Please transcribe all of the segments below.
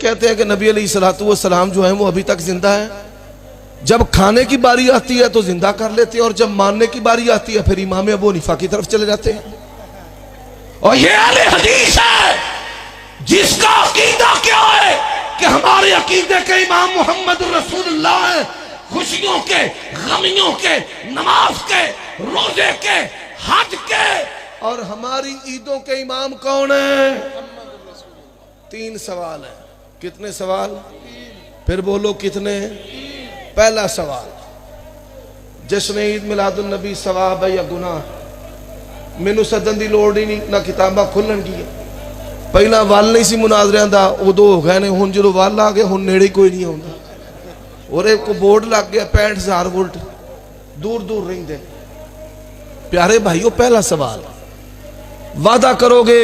کہتے ہیں کہ نبی علیہ السلام جو ہیں وہ ابھی تک زندہ ہیں. جب کھانے کی باری آتی ہے تو زندہ کر لیتے ہیں، اور جب ماننے کی باری آتی ہے پھر امام ابو حنیفہ کی طرف چلے جاتے ہیں. اور یہ اہل حدیث ہے جس کا عقیدہ کیا ہے کہ ہمارے عقیدے کے امام محمد رسول اللہ ہیں. خوشیوں کے، غمیوں کے، نماز کے، روزے کے، حج کے. اور ہماری عیدوں کے امام کون ہیں؟ 3 سوال ہیں. کتنے سوال؟ پھر بولو کتنے؟ پہلا سوال، جشن عید میلاد النبی ثواب ہے یا گناہ؟ مینوں سدن دی لوڑ ہی نہیں، نہ کتاباں کھلن گی. پہلا وال نہیں سی مناظریاں دا، ادو ہو گئے نے. ہن جدوں وال آ گئے ہن نیڑے کوئی نہیں آوندا. اور ایک کو بورڈ لگ گیا 65,000 وولٹ، دور دور رہندے. پیارے بھائیو، پہلا سوال، وعدہ کرو گے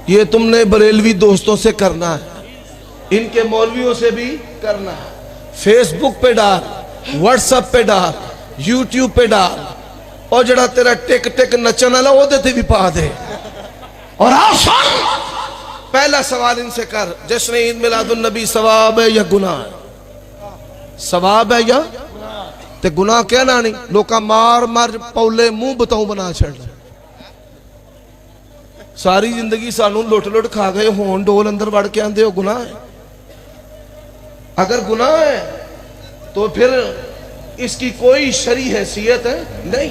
یہ تم نے بریلوی دوستوں سے کرنا ہے، ان کے مولویوں سے بھی کرنا ہے، فیس بک پہ ڈال، واٹس ایپ پہ ڈال، یوٹیوب پہ ڈال، اور جڑا تیرا ٹک ٹک نچن والا وہ دیتے بھی پا دے. اور آسان پہلا سوال ان سے کر، جشن عید میلاد النبی ثواب ہے یا گناہ ہے؟ ثواب ہے یا تے گناہ کہنا نہیں. لوکاں مار مار پولے منہ بتاؤں بنا چھڑ لے. ساری زندگی سانوں لٹ لٹ کھا گئے، ہون ڈول اندر وڑ کے آندے ہو گناہ ہے. اگر گناہ ہے تو پھر اس کی کوئی شرعی حیثیت ہے نہیں.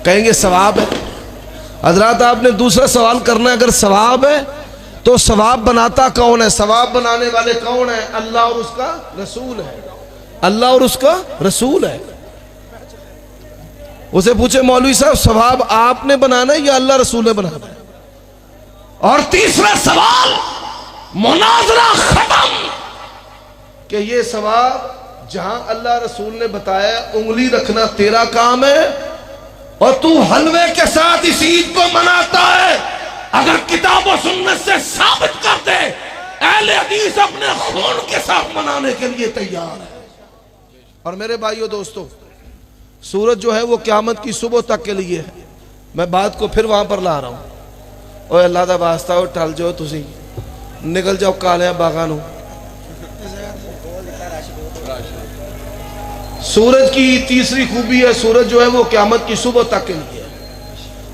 کہیں گے ثواب ہے. حضرات آپ نے دوسرا سوال کرنا ہے، اگر ثواب ہے تو ثواب بناتا کون ہے؟ ثواب بنانے والے کون ہیں؟ اللہ اور اس کا رسول ہے. اللہ اور اس کا رسول ہے. اسے پوچھے مولوی صاحب ثواب آپ نے بنانا ہے یا اللہ رسول نے بنانا ہے؟ اور تیسرا سوال، مناظرہ ختم. کہ یہ ثواب جہاں اللہ رسول نے بتایا انگلی رکھنا تیرا کام ہے، اور تو حلوے کے ساتھ اس عید کو مناتا ہے. اگر کتاب و سنت سے ثابت کر دے، اہل حدیث اپنے خون کے ساتھ منانے کے لیے تیار ہے. اور میرے بھائیو دوستو، سورج جو ہے وہ قیامت کی صبح تک کے لیے ہے. میں بات کو پھر وہاں پر لا رہا ہوں. اوہ اللہ دا واسطہ ہو ٹھل جاؤ، تسی نکل جاؤ کالیاں باغانوں. سورج کی تیسری خوبی ہے، سورج جو ہے وہ قیامت کی صبح تک کے لیے ہے.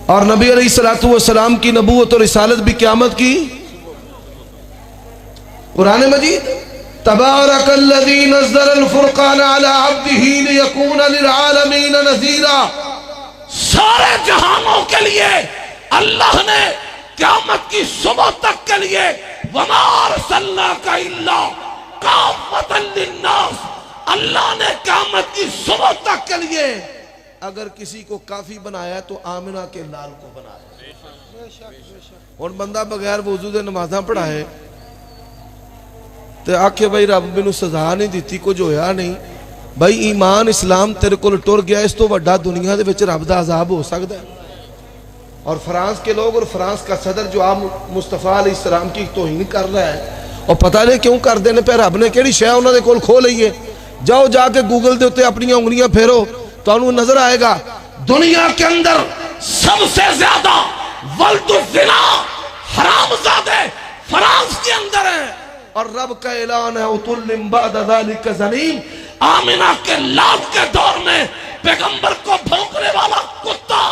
اور نبی علیہ السلام کی نبوت اور رسالت بھی قیامت کی. قرآن مجید، تبارک الذی نزل الفرقان علی عبدہ لیکون للعالمین نذیرا. سارے جہانوں کے لیے اللہ نے قیامت کی صبح تک کے لیے وما ارسلناک الا کافۃ للناس، اللہ نے قیامت کی صبح تک کے لیے اگر کسی کو کافی بنایا تو آمنہ کے لال کو بنایا. اور بندہ بغیر وضو دے نمازاں پڑھائے تے آکھے بھائی رب مینوں سزا نہیں دیتی، کچھ ہویا نہیں. بھائی ایمان اسلام تیرے کو ٹر گیا، اس تو وڈا دنیا دے وچ رب دا عذاب ہو سکتا ہے. اور فرانس کے لوگ اور فرانس کا صدر جو آپ مصطفیٰ علیہ السلام کی توہین کر رہا ہے، اور پتہ نہیں کیوں کر دینے پہ رب نے کیڑی شے انہاں دے کول کھو لئی ہے. جاؤ جا کے گوگل دے اتے اپنی انگلیاں پھیرو تو انہوں نظر آئے گا دنیا کے اندر سب سے زیادہ ولد الزنا حرام زادے فرانس کے اندر ہیں. اور رب کا اعلان ہے اتل بعد ذلک زنیم. آمنہ کے لات کے دور میں پیغمبر کو بھونکنے والا کتا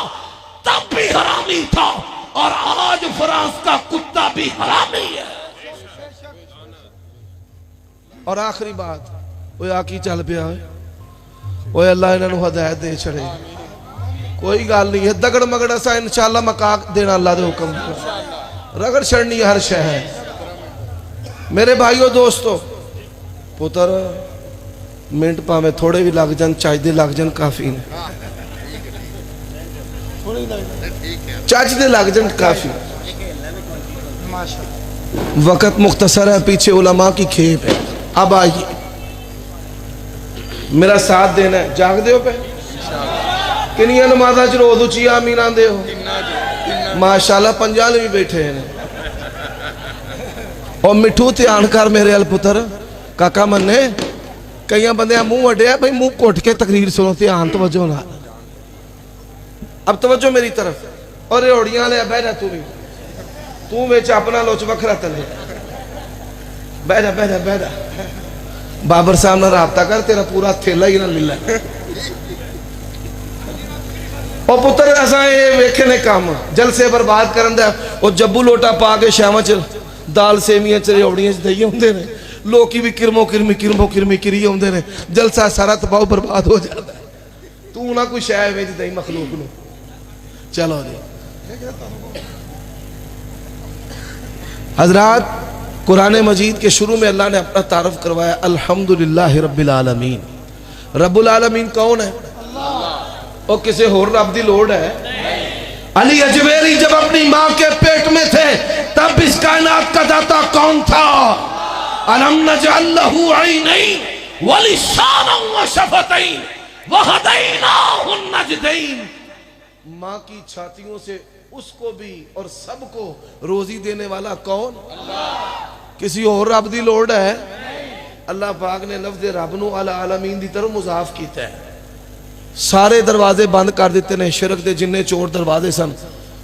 تب بھی حرامی تھا، اور آج فرانس کا کتا بھی حرامی ہے. اور آخری بات، وہ آکی چل پیا ہے، وہ اللہ انہوں ہدایت دے چھڑے. کوئی گال نہیں ہے، دگڑ مگڑ سا انشاءاللہ مکاک دینا اللہ دے حکم رگڑ چھڑنی ہر شے ہے. میرے بھائیو دوستو، پتر منٹ پا میں تھوڑے بھی لگ جن، چاچ دے لگ جن کافی نے، چاچ دے لگ جن کافی. وقت مختصر ہے، پیچھے علماء کی کھیپ ہے. اب آئیے میرا ساتھ دینا ہے. جاگ دے ہو پہ کنیاں نمازہ چ روز اچھی آمین آندے ہو؟ ماشاءاللہ پنجال بھی بیٹھے ہیں. اور مٹھو تیان کر میرے ال پتر کاکا مننے کئی بندے منہ وڈیا بھائی منہ کوٹ کے تقریر سنو تیان توجہ نہ. اب توجہ میری طرف. اور ریوڑیاں لے بہنا تو بھی تو ویچ اپنا لوچ وکھرا تلے. بیٹھا بیٹھا بیٹھا بابر صاحب نہ رابطہ کر, تیرا پورا تھیلا ہی نہ ملا. او پتر ایسا یہ ویکھے نے کام جلسے برباد کرن دا. او جبو لوٹا پا کے شامہ چل دال سیمیاں چریوڑیاں دہی ہوندے نے, لوکی بھی کرمو کرمی کری ہوندے نے, جلسہ سارا تباہ برباد ہو جاتا ہے. تو نہ کوئی شے وچ دئی مخلوق نو. چلو جی حضرات, قرآن مجید کے شروع میں اللہ نے اپنا تعارف کروایا, الحمدللہ رب العالمین. رب العالمین کون ہے؟ اور کسی اور رب دی لوڑ ہے؟ علی اجویری جب اپنی ماں کے پیٹ میں تھے تب اس کائنات کا داتا کون تھا؟ الم نجعل لہ عینین ولسانا وشفتین وہدیناہ النجدین. ماں کی چھاتیوں سے اس کو بھی اور سب کو روزی دینے والا کون؟ کسی اور رب دی لوڑ ہے؟ اللہ پاک نے لفظ رب نو العالمین دی طرف مضاف کیتا ہے. سارے دروازے بند کر دیتے نے, شرک دے جننے چور دروازے سن.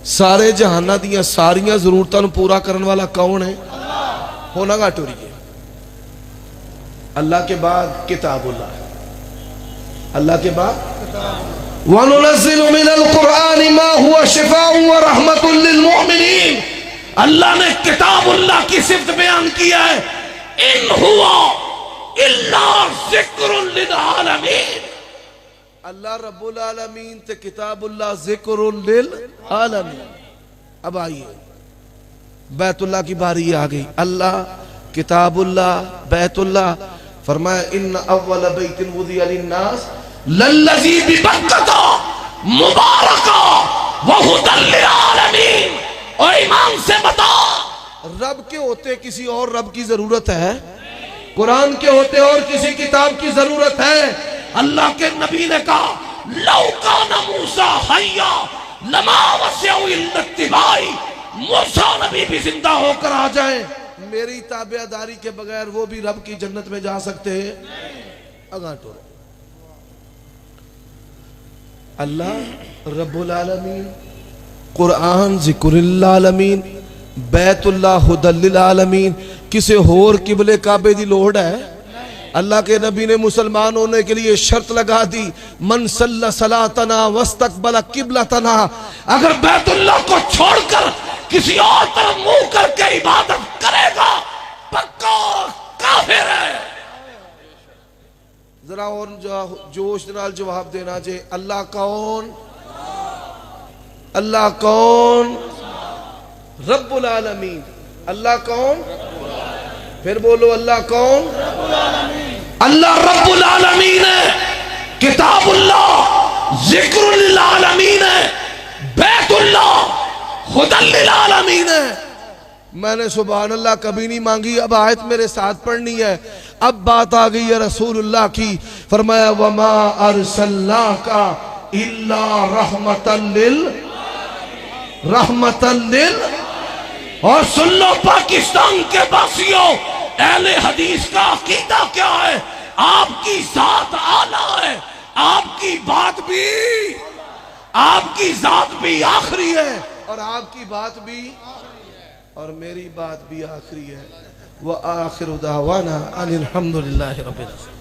سارے جہانہ دیاں ساریاں ضرورتاں پورا کرن والا کون ہے؟ ہونا گا ٹوری ہے. اللہ کے بعد کتاب اللہ, اللہ کے بعد وَنُنَزِّلُ مِنَ الْقُرْآنِ مَا هُوَ شِفَاءٌ وَرَحْمَةٌ لِّلْمُؤْمِنِينَ. اللہ نے کتاب اللہ کی صفت بیان کیا ہے, اِنْ هُوَ إِلَّا ذِكْرٌ لِلْعَالَمِينَ. اللہ رب العالمین تے کتاب اللہ ذکر للعالمین. اب آئیے بیت اللہ کی باری آ گئی. اللہ, کتاب اللہ, بیت اللہ. فرمایا ان اول بیت وضع للناس للذی ببکۃ مبارکہ وہدی للعالمین. اور ایمان سے بتا, رب کے ہوتے کسی اور رب کی ضرورت ہے؟ قرآن کے ہوتے اور کسی کتاب کی ضرورت ہے؟ اللہ کے نبی نے کہا لو کان موسیٰ حیا لما وسعہ الا اتباعی. موسیٰ نبی بھی زندہ ہو کر آ جائیں, میری تابعداری کے بغیر وہ بھی رب کی جنت میں جا سکتے ہیں؟ اگاں ٹورو. اللہ رب العالمین, قرآن ذکر العالمین, بیت اللہ ہدی للعالمین. کسی اور قبلے کعبے دی لوڑ ہے؟ اللہ کے نبی نے مسلمان ہونے کے لیے شرط لگا دی, من صلی صلاتنا واستقبل قبلتنا. اگر بیت اللہ کو چھوڑ کر کسی اور طرف منہ کر کے عبادت کرے گا پکا کافر ہے. ذرا اور جوش نال جواب دینا جے, اللہ کون؟ اللہ کون؟ رب العالمین. اللہ کون؟ پھر بولو اللہ کون؟ اللہ رب العالمین ہے, کتاب اللہ ذکر للعالمین ہے, بیت اللہ ہدی للعالمین ہے. میں نے سبحان اللہ کبھی نہیں مانگی, اب آیت میرے ساتھ پڑھنی ہے. اب بات آ گئی ہے رسول اللہ کی. فرمایا وما ارسلناک الا رحمتا لل. اور سن لو پاکستان کے باسیوں, اہل حدیث کا عقیدہ کیا ہے؟ آپ کی ذات اعلیٰ ہے, آپ کی بات بھی آخری ہے, اور آپ کی بات بھی اور میری بات بھی آخری ہے. وآخر دعوانا ان الحمدللہ رب العالمین.